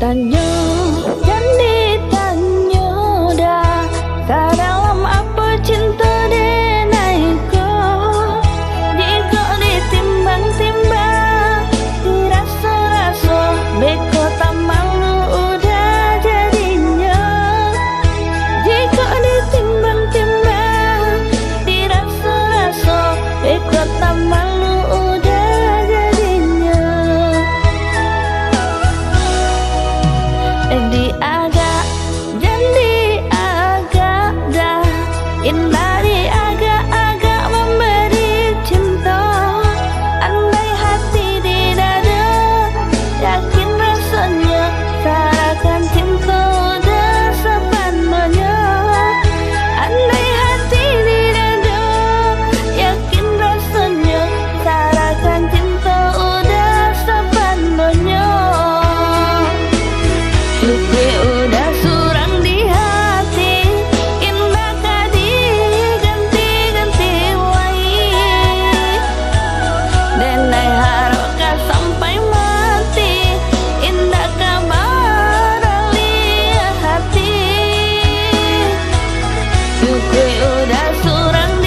Tanyo, jadi tanyo dah. Dalam apa cinta denaiku? Jika ditimbang-timbang, dirasa-rasa, beko tak malu udah jadinya. Jika ditimbang-timbang, dirasa-rasa, beko tak malu udah jadinya. Di agak, jadi agak dah. Indah di agak-agak memberi cinta. Andai hati di dada, yakin rasanya, sarakan cinta udah sepenuhnya. Andai hati di dada, yakin rasanya, sarakan cinta udah sepenuhnya. Lupa udah surang di hati, indah kadi ganti-ganti wai. Denai haroka sampai mati, indah kabar lihat hati. Lupa udah surang